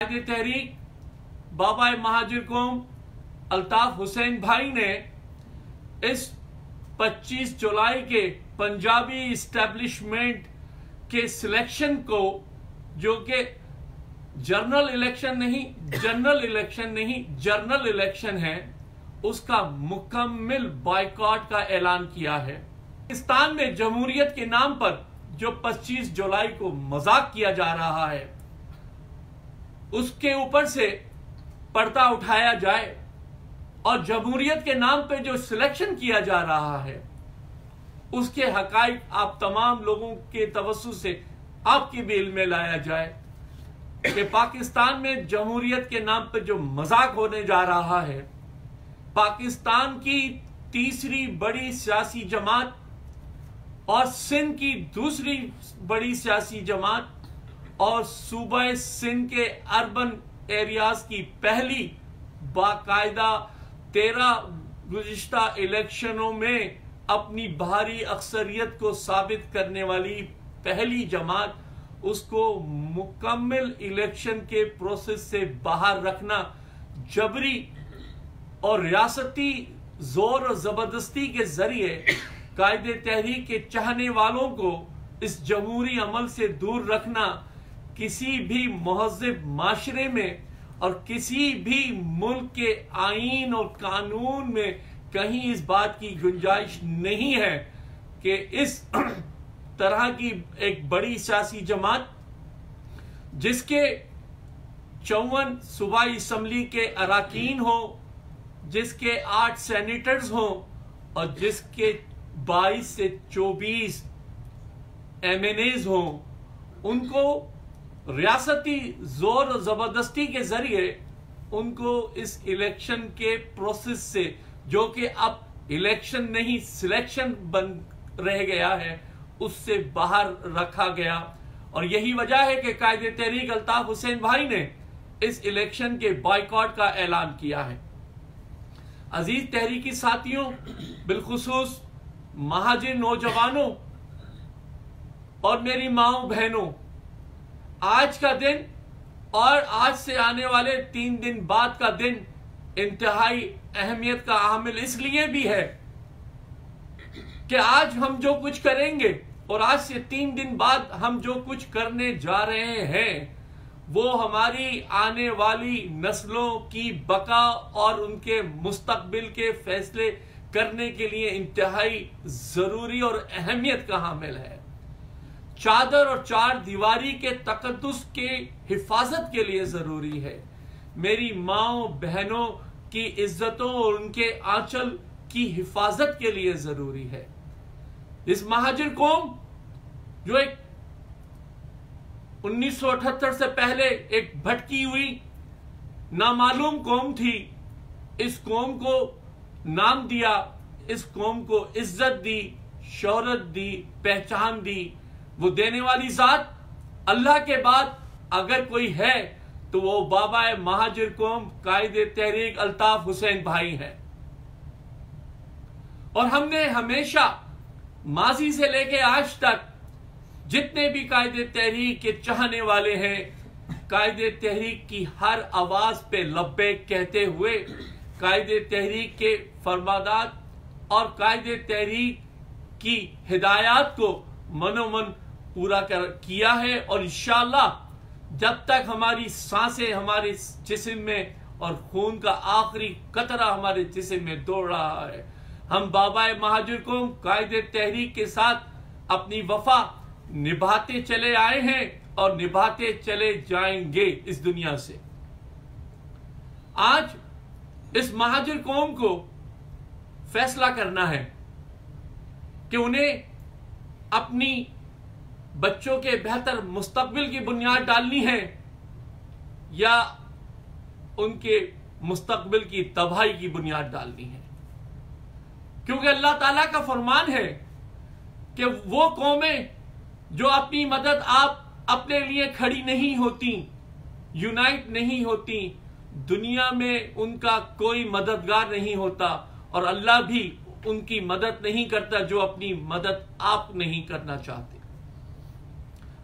तहरीक बाबा Muhajir कौम अल्ताफ हुसैन भाई ने इस 25 जुलाई के पंजाबी इस्टेब्लिशमेंट के सिलेक्शन को, जो कि जनरल इलेक्शन है, उसका मुकम्मल बायकॉट का ऐलान किया है। पाकिस्तान में जमहूरियत के नाम पर जो 25 जुलाई को मजाक किया जा रहा है, उसके ऊपर से पर्दा उठाया जाए और जमहूरियत के नाम पे जो सिलेक्शन किया जा रहा है उसके हकाइक आप तमाम लोगों के तवज्जो से आपकी भी इल्म में लाया जाए कि पाकिस्तान में जमहूरियत के नाम पे जो मजाक होने जा रहा है, पाकिस्तान की तीसरी बड़ी सियासी जमात और सिंध की दूसरी बड़ी सियासी जमात और सूबा सिंध के अर्बन एरियाज की पहली बाकायदा 13 गुज़िश्ता इलेक्शनों में अपनी भारी अक्सरियत को साबित करने वाली पहली जमात, उसको मुकम्मल इलेक्शन के प्रोसेस से बाहर रखना, जबरी और रियासती जोर और जबरदस्ती के जरिए कायदे तहरीक के चाहने वालों को इस जमहूरी अमल से दूर रखना, किसी भी महज़िब माशरे में और किसी भी मुल्क के आईन और कानून में कहीं इस बात की गुंजाइश नहीं है कि इस तरह की एक बड़ी सियासी जमात, जिसके 54 सूबाई असम्बली के अराकीन हो, जिसके 8 सेनेटर्स हो और जिसके 22 से 24 MNAs हो, उनको रियासती जोर और जबरदस्ती के जरिए उनको इस इलेक्शन के प्रोसेस से, जो कि अब इलेक्शन नहीं सिलेक्शन बन रह गया है, उससे बाहर रखा गया। और यही वजह है कि कायदे तहरीक अल्ताफ हुसैन भाई ने इस इलेक्शन के बायकॉट का ऐलान किया है। अजीज तहरीकी साथियों, बिलखुसूस महाजिर नौजवानों और मेरी माओ बहनों, आज का दिन और आज से आने वाले 3 दिन बाद का दिन इंतहाई अहमियत का हामिल इसलिए भी है कि आज हम जो कुछ करेंगे और आज से 3 दिन बाद हम जो कुछ करने जा रहे हैं, वो हमारी आने वाली नस्लों की बका और उनके मुस्तकबिल के फैसले करने के लिए इंतहाई जरूरी और अहमियत का हामिल है। चादर और चार दीवारी के तकद्दुस के हिफाजत के लिए जरूरी है। मेरी माओ बहनों की इज्जतों और उनके आंचल की हिफाजत के लिए जरूरी है। इस महाजिर कौम, जो एक 1978 से पहले एक भटकी हुई नामालूम कौम थी, इस कौम को नाम दिया, इस कौम को इज्जत दी, शोहरत दी, पहचान दी। वो देने वाली जात अल्लाह के बाद अगर कोई है तो वो बाबा महाजिर कौम कायदे तहरीक अल्ताफ हुसैन भाई है। और हमने हमेशा माजी से लेके आज तक जितने भी कायदे तहरीक के चाहने वाले हैं, कायदे तहरीक की हर आवाज पे लब्बैक कहते हुए कायदे तहरीक के फरमादात और कायदे तहरीक की हिदायत को मनोमन पूरा किया है। और इंशाअल्लाह जब तक हमारी सांसें हमारे जिस्म में और खून का आखिरी कतरा हमारे जिस्म में दौड़ रहा है, हम बाबा महाजिर कौम कायदे तहरीक के साथ अपनी वफा निभाते चले आए हैं और निभाते चले जाएंगे इस दुनिया से। आज इस महाजिर कौम को फैसला करना है कि उन्हें अपनी बच्चों के बेहतर मुस्तकबिल की बुनियाद डालनी है या उनके मुस्तकबिल की तबाही की बुनियाद डालनी है। क्योंकि अल्लाह ताला का फरमान है कि वो कौमें जो अपनी मदद आप अपने लिए खड़ी नहीं होती, यूनाइट नहीं होती, दुनिया में उनका कोई मददगार नहीं होता और अल्लाह भी उनकी मदद नहीं करता जो अपनी मदद आप नहीं करना चाहते।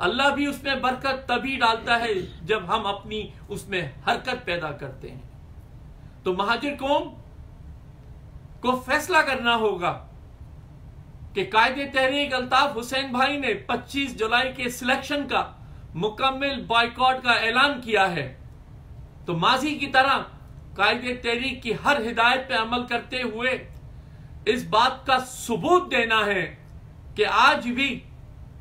अल्लाह भी उसमें बरकत तभी डालता है जब हम अपनी उसमें हरकत पैदा करते हैं। तो महाजिर कौम को फैसला करना होगा कि कायदे तहरीक अल्ताफ हुसैन भाई ने 25 जुलाई के सिलेक्शन का मुकम्मल बॉयकॉट का ऐलान किया है, तो माजी की तरह कायदे तहरीक की हर हिदायत पे अमल करते हुए इस बात का सबूत देना है कि आज भी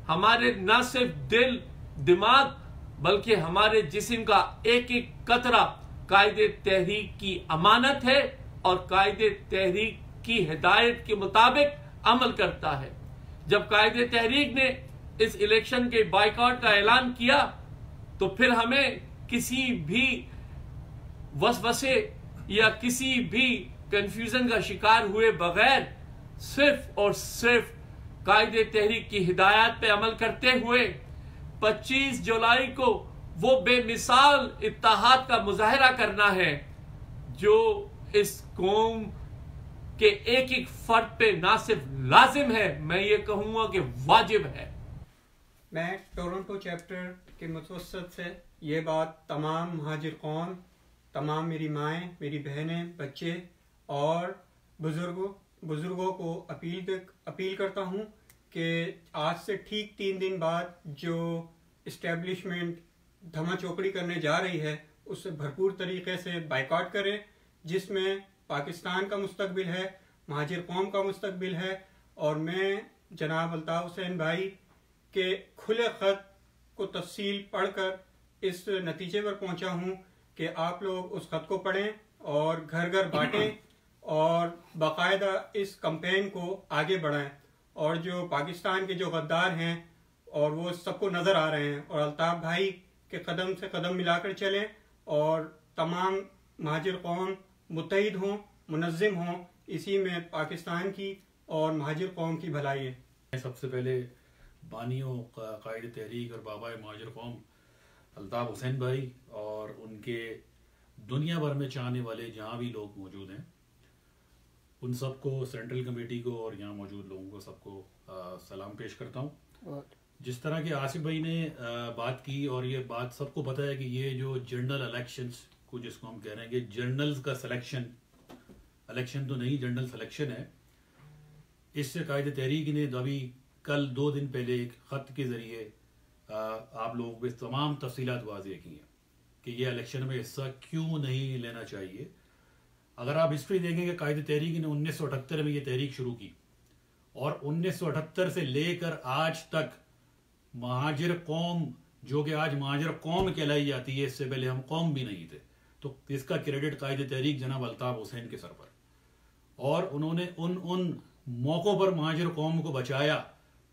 हमारे न सिर्फ दिल दिमाग बल्कि हमारे जिस्म का एक एक कतरा कायदे तहरीक की अमानत है और कायदे तहरीक की हिदायत के मुताबिक अमल करता है। जब कायदे तहरीक ने इस इलेक्शन के बायकॉट का ऐलान किया तो फिर हमें किसी भी वसवसे या किसी भी कंफ्यूजन का शिकार हुए बगैर सिर्फ और सिर्फ कायदे तहरीक की हिदायत पे अमल करते हुए 25 जुलाई को वो बेमिसाल इत्तेहाद का मुजाहरा करना है जो इस कौम के एक एक फर्द पे ना सिर्फ लाजिम है, मैं ये कहूंगा कि वाजिब है। मैं टोरंटो चैप्टर के मुतवस्सत से ये बात तमाम महाजिर कौम, तमाम मेरी माएँ, मेरी बहनें, बच्चे और बुजुर्गों को अपील करता हूँ कि आज से ठीक 3 दिन बाद जो इस्टेब्लिशमेंट धमा चौकड़ी करने जा रही है उससे भरपूर तरीके से बाइकआउट करें, जिसमें पाकिस्तान का मुस्तकबिल है, महाजिर कौम का मुस्तकबिल है। और मैं जनाब अल्ताफ हुसैन भाई के खुले ख़त को तफसील पढ़कर इस नतीजे पर पहुंचा हूं कि आप लोग उस ख़त को पढ़ें और घर घर बांटें और बाकायदा इस कैंपेन को आगे बढ़ाएं। और जो पाकिस्तान के जो गद्दार हैं और वो सबको नज़र आ रहे हैं, और अल्ताफ भाई के कदम से कदम मिलाकर चलें और तमाम महाजिर कौम मुत्तहिद हों, मुनज़्ज़िम हों, इसी में पाकिस्तान की और महाजिर कौम की भलाई है। सबसे पहले बानियों कायदे तहरीक और बाबा महाजिर कौम अल्ताफ हुसैन भाई और उनके दुनिया भर में चाहने वाले जहाँ भी लोग मौजूद हैं उन सबको, सेंट्रल कमेटी को और यहाँ मौजूद लोगों को सबको सलाम पेश करता हूँ। जिस तरह के आसिफ भाई ने बात की और ये बात सबको पता है कि ये जो जनरल इलेक्शंस को जिसको हम कह रहे हैं कि जर्नल्स का सिलेक्शन, इलेक्शन तो नहीं जनरल सिलेक्शन है, इससे कायदे तहरीक ने अभी कल 2 दिन पहले एक ख़त के ज़रिए आप लोगों को तमाम तफसीलात वाज़ेह की हैं कि ये इलेक्शन में हिस्सा क्यों नहीं लेना चाहिए। अगर आप हिस्ट्री देखें कि कायदे तहरीक ने 1978 में ये तहरीक शुरू की और 1978 से लेकर आज तक महाजिर कौम, जो कि आज महाजिर कौम कहलाई जाती है, इससे पहले हम कौम भी नहीं थे, तो इसका क्रेडिट कायदे तहरीक जनाब अल्ताफ हुसैन के सर पर। और उन्होंने उन मौक़ों पर महाजिर कौम को बचाया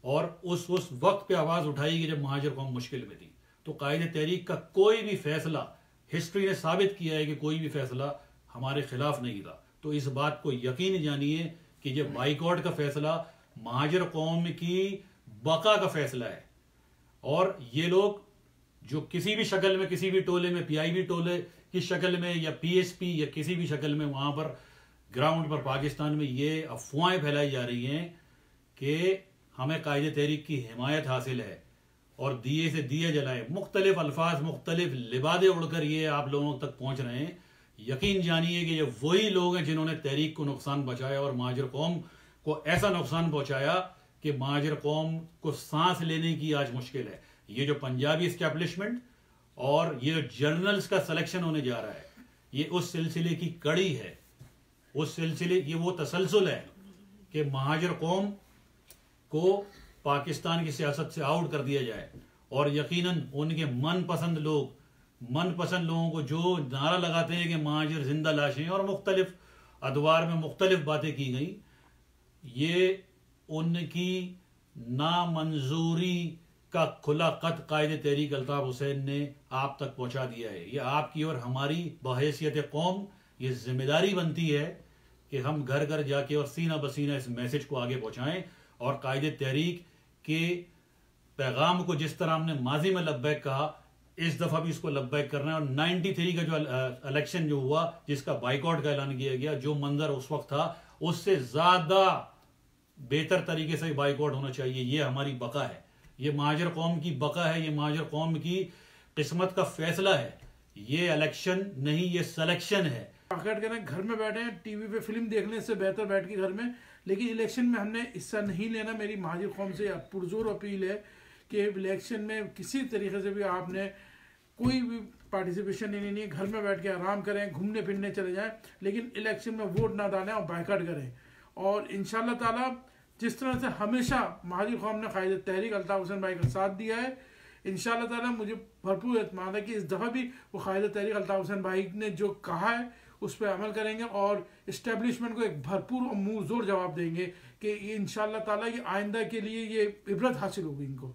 और उस वक्त पे आवाज़ उठाई कि जब महाजिर कौम मुश्किल में थी। तो कायदे तहरीक का कोई भी फैसला, हिस्ट्री ने साबित किया है कि कोई भी फैसला हमारे खिलाफ नहीं था। तो इस बात को यकीन जानिए कि ये बाइकआउट का फैसला महाजिर कौम की बका का फैसला है। और ये लोग जो किसी भी शक्ल में, किसी भी टोले में, PIB टोले की शक्ल में या PSP या किसी भी शक्ल में वहां पर ग्राउंड पर पाकिस्तान में ये अफवाहें फैलाई जा रही हैं कि हमें कायदे तहरीक की हिमायत हासिल है और दिए से दिए जलाए, मुख्तलिफ अल्फाज, मुख्तलिफ लिबादे उड़कर ये आप लोगों तक पहुंच रहे हैं। यकीन जानिए कि ये वही लोग हैं जिन्होंने तहरीक को नुकसान पहुंचाया और महाजिर कौम को ऐसा नुकसान पहुंचाया कि महाजिर कौम को सांस लेने की आज मुश्किल है। ये जो पंजाबी एस्टैब्लिशमेंट और ये जो जर्नल्स का सिलेक्शन होने जा रहा है, ये उस सिलसिले की कड़ी है, उस सिलसिले, ये वो तसलसल है कि महाजिर कौम को पाकिस्तान की सियासत से आउट कर दिया जाए और यकीनन उनके मनपसंद लोगों को जो नारा लगाते हैं कि महाजिर जिंदा लाशें और मुख्तलिफ अदवार में मुख्तलिफ बातें की गई, ये उनकी नामंजूरी का खुला खत कायदे तहरीक अल्ताफ हुसैन ने आप तक पहुंचा दिया है। ये आपकी और हमारी बहैसियत कौम ये जिम्मेदारी बनती है कि हम घर घर जाके और सीना बसीना इस मैसेज को आगे पहुंचाएं और कायदे तहरीक के पैगाम को जिस तरह हमने माजी में लब्बैक कहा, इस दफा भी इसको लब्बैक करना है। और 93 का जो इलेक्शन जो हुआ, जिसका बाइकआउट का ऐलान किया गया, जो मंजर उस वक्त था उससे ज्यादा बेहतर तरीके से बाइकआउट होना चाहिए। ये हमारी बका है, ये महाजर कौम की बका है, ये महाजर कौम की किस्मत का फैसला है। ये इलेक्शन नहीं, ये सिलेक्शन है। बाकायदा करें, घर में बैठे हैं, टीवी पे फिल्म देखने से बेहतर बैठ के घर में, लेकिन इलेक्शन में हमने हिस्सा नहीं लेना। मेरी महाजर कौम से पुरजोर अपील है कि इलेक्शन में किसी तरीके से भी आपने कोई भी पार्टिसिपेशन नहीं लेनी है। घर में बैठ के आराम करें, घूमने फिरने चले जाएं, लेकिन इलेक्शन में वोट ना डालें और बाइकाट करें। और इंशाल्लाह ताला जिस तरह से हमेशा महाजर कौम ने कायदे तहरीक अल्ताफ हुसैन भाई का साथ दिया है, इंशाल्लाह ताला मुझे भरपूर एतमाद है कि इस दफ़ा भी वो कायदे तहरीक अल्ताफ हुसैन भाई ने जो कहा है उस पर अमल करेंगे और इस्टेब्लिशमेंट को एक भरपूर और मुंह जोर जवाब देंगे कि इंशाल्लाह ताला ये आइंदा के लिए ये इबरत हासिल होगी इनको।